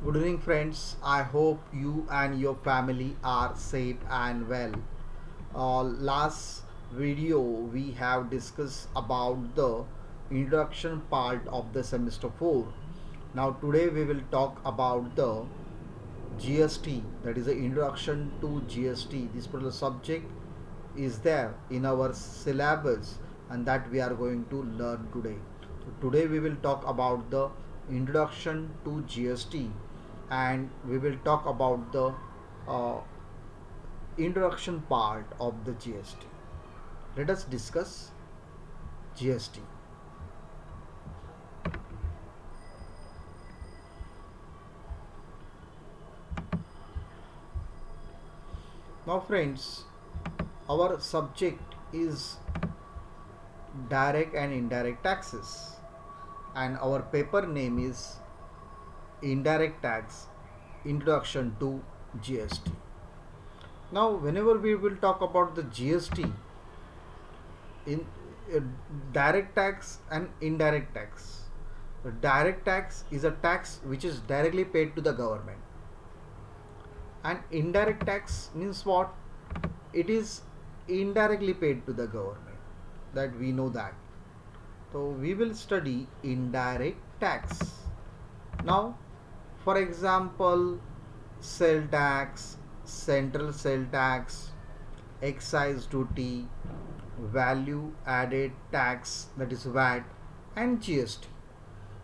Good evening, friends. I hope you and your family are safe and well. Last video we have discussed about the introduction part of the semester 4. Now today we will talk about the GST, that is the introduction to GST. This particular subject is there in our syllabus and that we are going to learn today. So today we will talk about the introduction to GST and we will talk about the uh, introduction part of the GST. Let us discuss GST. Now friends, our subject is direct and indirect taxes and our paper name is indirect tax introduction to GST. Now whenever we will talk about the GST in uh, direct tax and indirect tax, the direct tax is a tax which is directly paid to the government, and indirect tax means what? It is indirectly paid to the government, that we know that. So we will study indirect tax. Now for example, sale tax, central sale tax, excise duty, value added tax, that is VAT, and GST.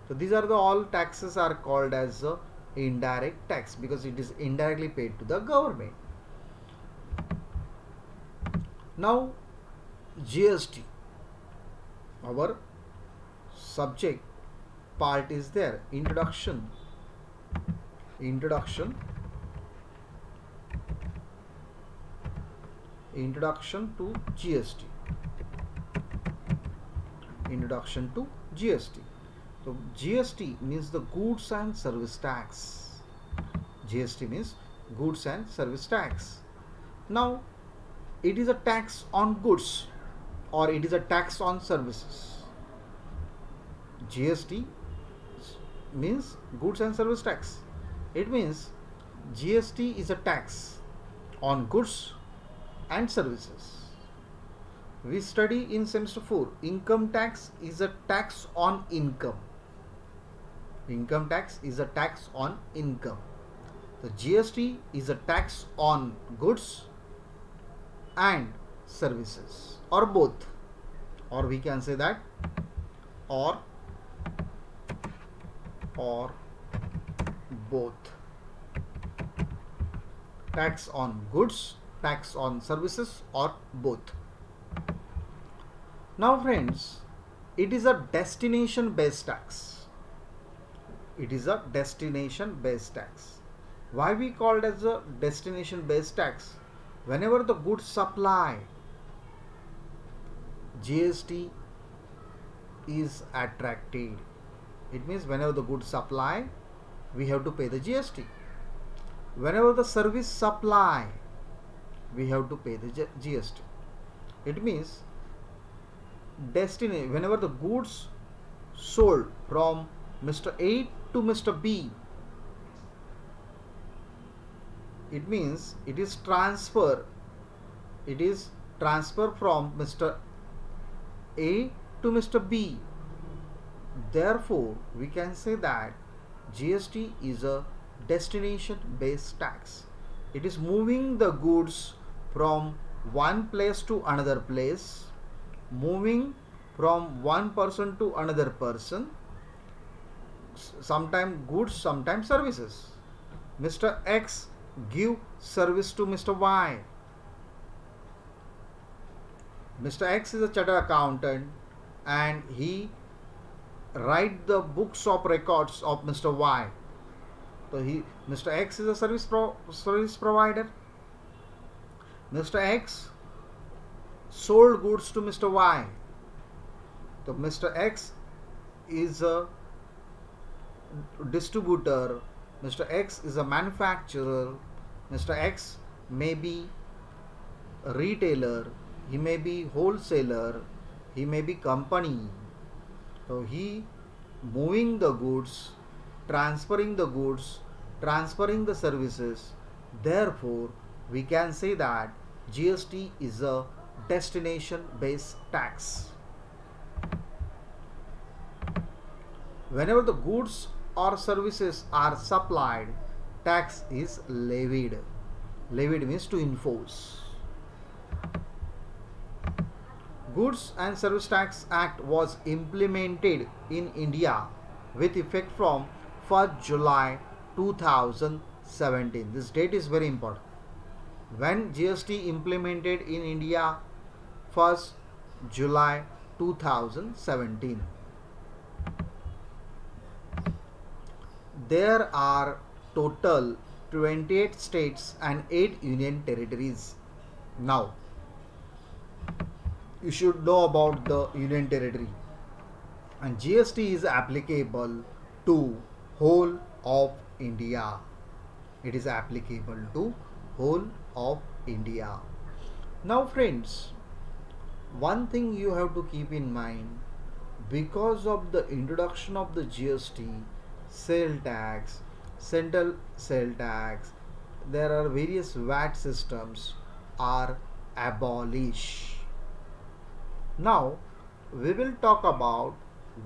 So these are the all taxes are called as indirect tax because it is indirectly paid to the government. Now GST, our subject part is there. Introduction to GST. Introduction to GST. So GST means the goods and service tax. GST means goods and service tax. Now it is a tax on goods or it is a tax on services. GST means goods and service tax. It means GST is a tax on goods and services. We study in semester 4, income tax is a tax on income. Income tax is a tax on income. The GST is a tax on goods and services, or both, or we can say that or both. Tax on goods, tax on services, or both. Now friends, it is a destination based tax. It is a destination based tax. Why we call it as a destination based tax? Whenever the goods supply, GST is attracted. It means whenever the goods supply, we have to pay the GST. Whenever the service supply, we have to pay the GST. It means whenever the goods sold from Mr. A to Mr. B, it means it is transfer from Mr. A to Mr. B. Therefore we can say that GST is a destination based tax. It is moving the goods from one place to another place, moving from one person to another person, sometimes goods, sometimes services. Mr. X give service to Mr. Y. Mr. X is a chartered accountant and he write the books of records of Mr. Y. So Mr. X is a service provider. Mr. X sold goods to Mr. Y. So Mr. X is a distributor. Mr. X is a manufacturer. Mr. X may be a retailer. He may be wholesaler. He may be company. So he moving the goods, transferring the goods transferring the services. Therefore, we can say that GST is a destination based tax. Whenever the goods or services are supplied, tax is levied. Levied means to enforce. Goods and Service Tax Act was implemented in India with effect from 1st July 2017. This date is very important. When GST implemented in India 1st July 2017. There are total 28 states and 8 union territories. Now, you should know about the union territory, and GST is applicable to whole of India. It is applicable to whole of India. Now friends, one thing you have to keep in mind, because of the introduction of the GST, sale tax, central sale tax, there are various VAT systems are abolished. Now we will talk about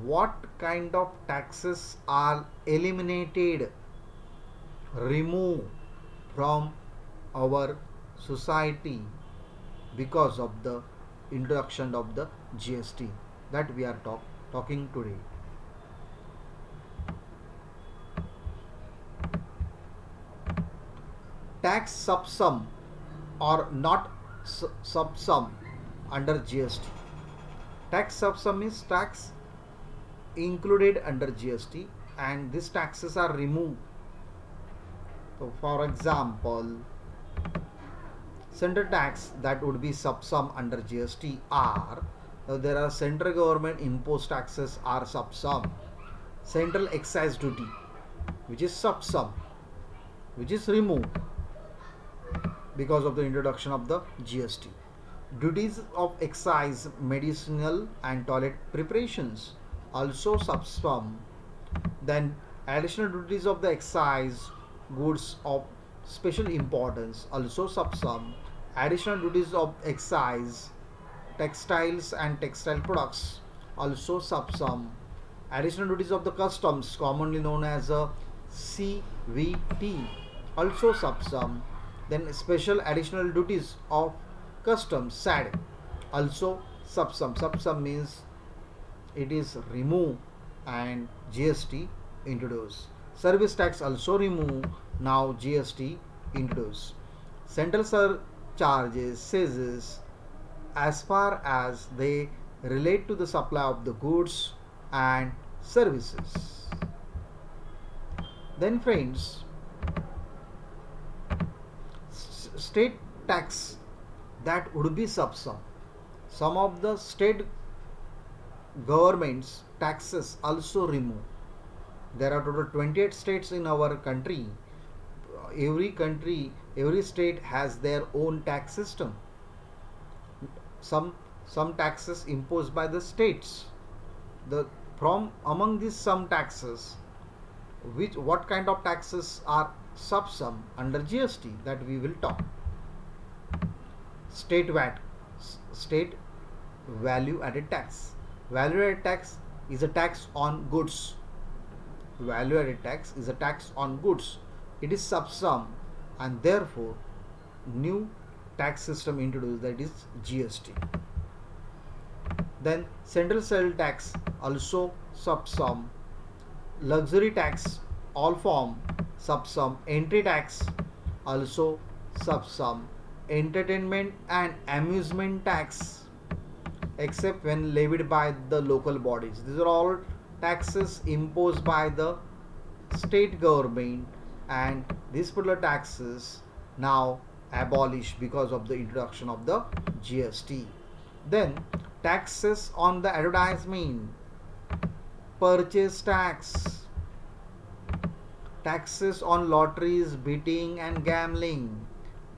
what kind of taxes are eliminated, removed from our society because of the introduction of the GST that we are talking today. Tax subsum or not subsum under GST. Tax subsum is tax included under GST and these taxes are removed. So for example, central tax that would be subsum under GST are, there are central government imposed taxes are subsum, central excise duty which is subsum, which is removed because of the introduction of the GST. Duties of excise, medicinal and toilet preparations also subsum. Then additional duties of the excise, goods of special importance also subsum. Additional duties of excise, textiles and textile products also subsum. Additional duties of the customs, commonly known as a CVT, also subsum. Then special additional duties of customs, SAD, also subsum. Subsum means it is removed and GST introduced. Service tax also removed, now GST introduced. Central surcharges, cesses, as far as they relate to the supply of the goods and services. Then friends, state tax that would be subsum. Some of the state governments taxes also removed. There are total 28 states in our country. Every state has their own tax system. Some taxes imposed by the states. The from among these some taxes, what kind of taxes are subsum under GST, that we will talk. State VAT, state value added tax. Value added tax is a tax on goods. Value added tax is a tax on goods. It is subsum and therefore new tax system introduced, that is GST. Then central sale tax also subsum. Luxury tax all form subsum. Entry tax also subsum. Entertainment and amusement tax except when levied by the local bodies. These are all taxes imposed by the state government, and these particular taxes now abolished because of the introduction of the GST. Then taxes on the advertisement, purchase tax, taxes on lotteries, betting and gambling,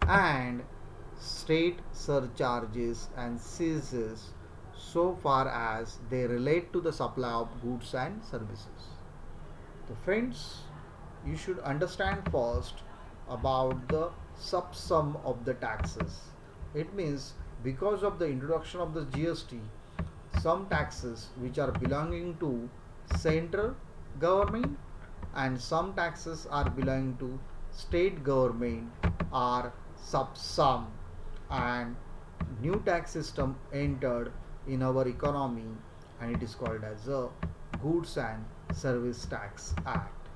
and state surcharges and cesses so far as they relate to the supply of goods and services. So friends, you should understand first about the subsum of the taxes. It means because of the introduction of the GST, some taxes which are belonging to central government and some taxes are belonging to state government are subsum, and new tax system entered in our economy, and it is called as a Goods and Service Tax Act.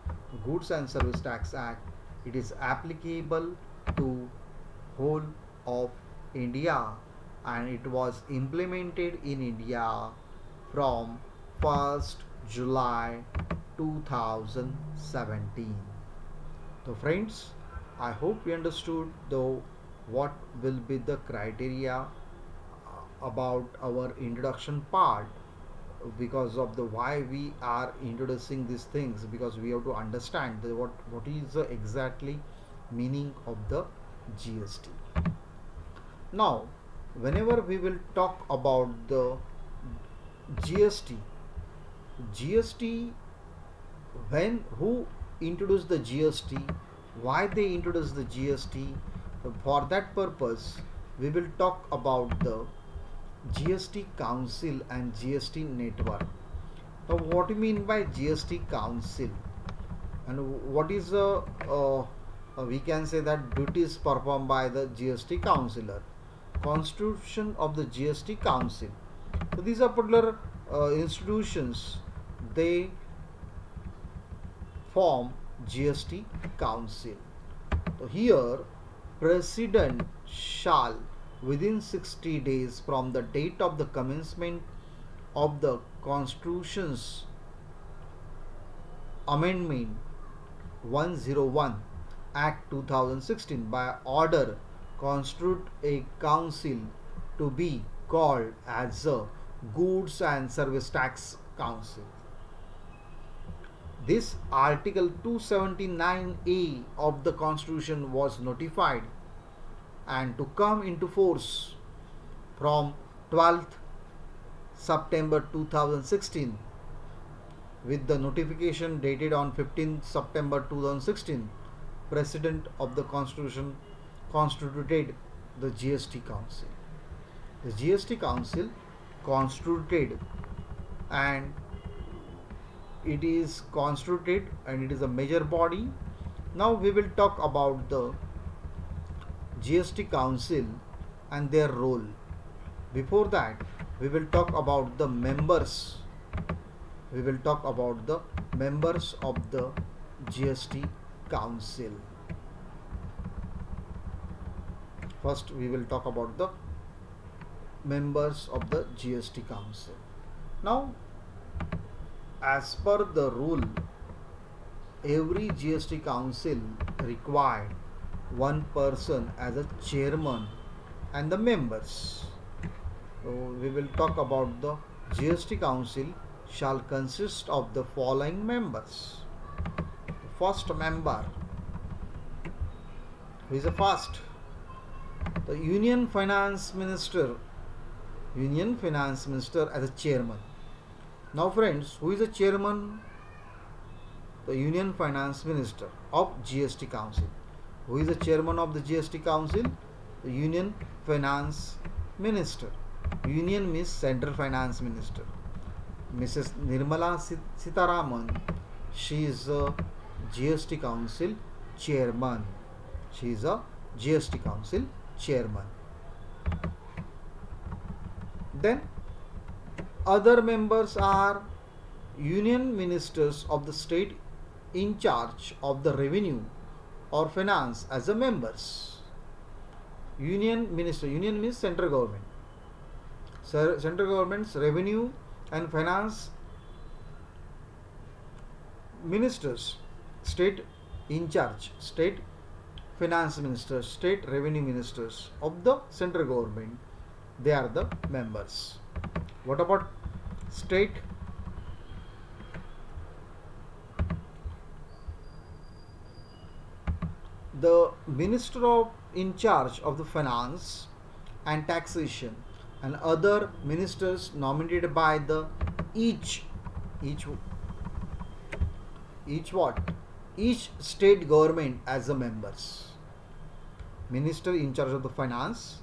Goods and Service Tax Act, it is applicable to whole of India, and it was implemented in India from 1st July 2017. So friends, I hope you understood the what will be the criteria about our introduction part, because of the why we are introducing these things, because we have to understand the what is the exactly meaning of the GST. Now, whenever we will talk about the GST, GST, when who introduced the GST, why they introduced the GST, for that purpose we will talk about the GST Council and GST Network. Now, what do you mean by GST Council, and what is we can say that duties performed by the GST Councillor, constitution of the GST Council. So these are particular institutions, they form GST Council. So here, President shall within 60 days from the date of the commencement of the Constitution's Amendment 101 Act 2016 by order constitute a council to be called as a Goods and Service Tax Council. This Article 279A of the Constitution was notified and to come into force from 12th September 2016, with the notification dated on 15th September 2016. President of the Constitution constituted the GST Council. The GST Council constituted, and it is constituted and it is a major body. Now we will talk about the GST Council and their role. Before that, we will talk about the members. We will talk about the members of the GST Council. First, we will talk about the members of the GST Council. Now, as per the rule, every GST Council required one person as a chairman and the members. So we will talk about the GST Council shall consist of the following members. The first member, who is the first? The Union Finance Minister. Union Finance Minister as a chairman. Now friends, who is the chairman? The Union Finance Minister of GST Council. Who is the chairman of the GST Council? The Union Finance Minister. Union means Central Finance Minister. Mrs. Nirmala Sitharaman, she is a GST Council chairman. She is a GST Council chairman. Then other members are union ministers of the state in charge of the revenue or finance as the members. Union minister, union means central government. Central government's revenue and finance ministers, state in charge, state finance ministers, state revenue ministers of the central government, they are the members. What about state? The minister of in charge of the finance and taxation and other ministers nominated by the each what? each state government as a members, minister in charge of the finance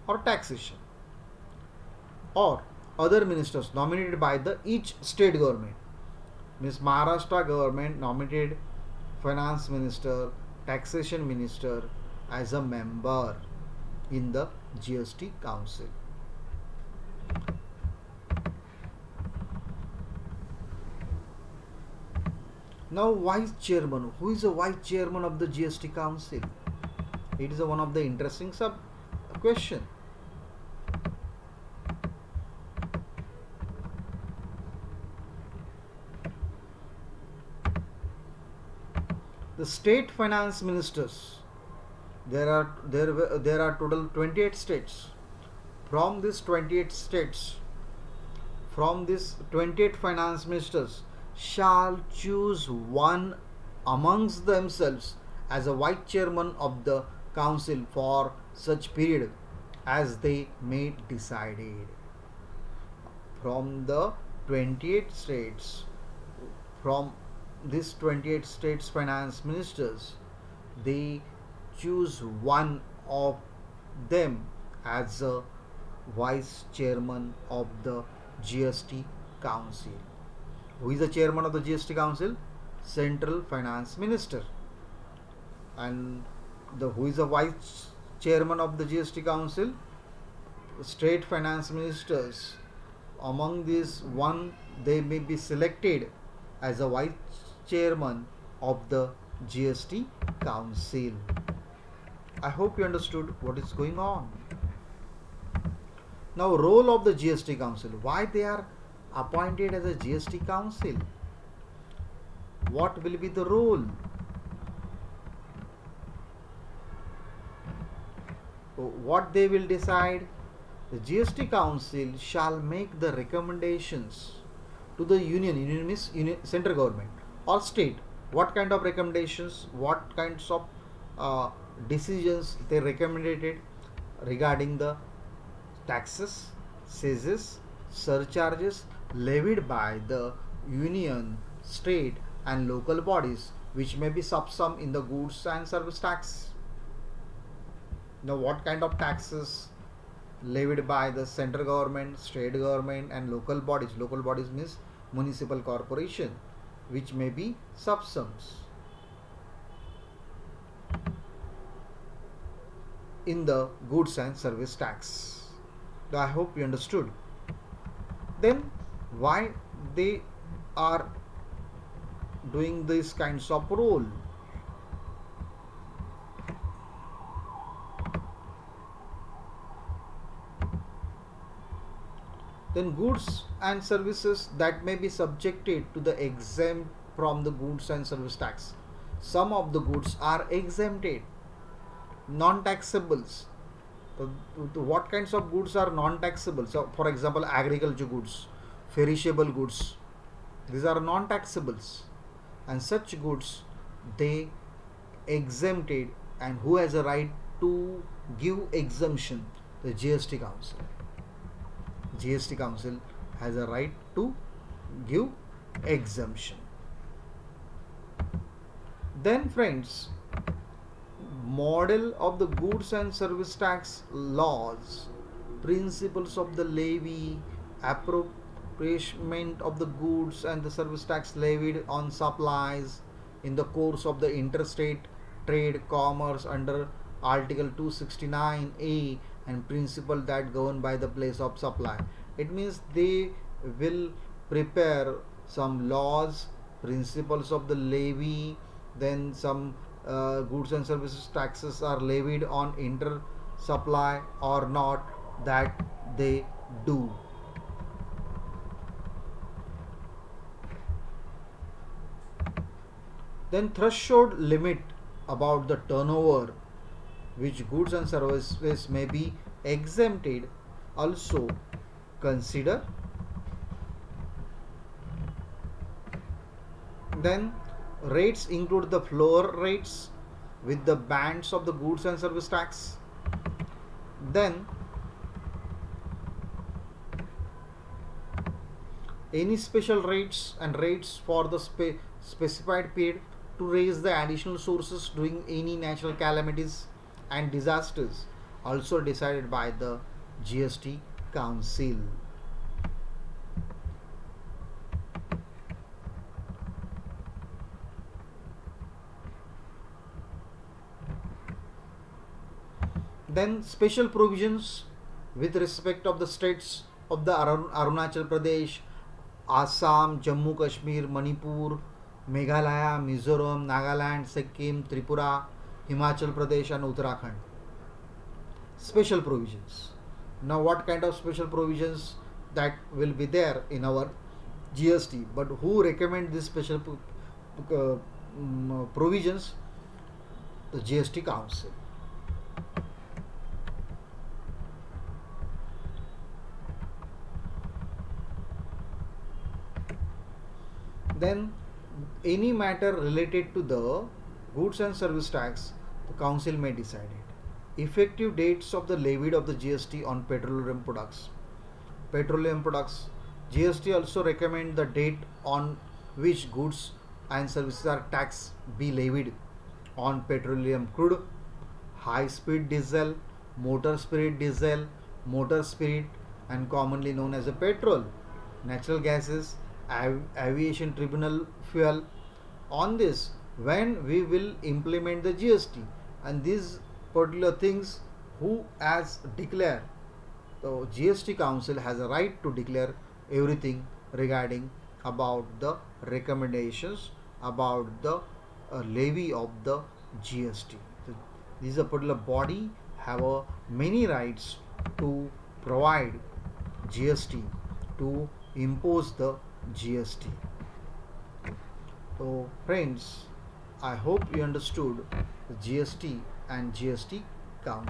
or taxation, or other ministers nominated by the each state government. Means Maharashtra government nominated finance minister, taxation minister as a member in the GST council. Now, vice chairman. Who is the vice chairman of the GST council? It is one of the interesting sub question. The state finance ministers. There are total 28 states. From these 28 states, from these 28 finance ministers shall choose one amongst themselves as a vice chairman of the council for such period as they may decided. From the 28 states, from these 28 states finance ministers, they choose one of them as a vice chairman of the GST council. Who is the chairman of the GST council? Central finance minister. And who is the vice chairman of the GST council? State finance ministers. Among these, one they may be selected as a vice chairman of the GST council. I hope you understood what is going on. Now, role of the GST council. Why they are appointed as a GST council? What will be the role? What they will decide? The GST council shall make the recommendations to the union means central government or state. What kind of recommendations, what kinds of decisions they recommended regarding the taxes, cesses, surcharges levied by the union, state and local bodies, which may be subsumed in the goods and service tax. Now, what kind of taxes levied by the central government, state government and local bodies? Local bodies means municipal corporation, which may be subsumed in the goods and service tax. I hope you understood. Then why they are doing these kinds of role? Then goods and services that may be subjected to the exempt from the goods and service tax. Some of the goods are exempted, non-taxables. What kinds of goods are non-taxable? So, for example, agriculture goods, perishable goods, these are non-taxables, and such goods they exempted. And who has a right to give exemption? The GST council. GST council has a right to give exemption. Then, friends, model of the goods and service tax laws, principles of the levy, appropriation of the goods and the service tax levied on supplies in the course of the interstate trade commerce under Article 269A, and principle that govern by the place of supply. It means they will prepare some laws, principles of the levy, then some goods and services taxes are levied on inter supply or not, that they do. Then threshold limit about the turnover which goods and services may be exempted also consider. Then rates include the floor rates with the bands of the goods and service tax. Then any special rates and rates for the specified period. to raise the additional sources during any natural calamities and disasters, also decided by the GST Council. Then special provisions with respect of the states of the Arunachal Pradesh, Assam, Jammu Kashmir, Manipur, Meghalaya, Mizoram, Nagaland, Sikkim, Tripura, Himachal Pradesh and Uttarakhand. Special provisions. Now what kind of special provisions that will be there in our GST? But who recommend these special provisions? The GST Council. Then any matter related to the goods and service tax, the council may decide it. Effective dates of the levied of the GST on petroleum products. Petroleum products. GST also recommend the date on which goods and services are tax be levied on petroleum crude, high speed diesel, motor spirit and commonly known as a petrol, natural gases, aviation tribunal fuel. On this, when we will implement the GST, and these particular things who has declare, the GST Council has a right to declare everything regarding about the recommendations about the levy of the GST. So, this is a particular body have a many rights to provide GST, to impose the GST. So friends, I hope you understood the GST and GST Council.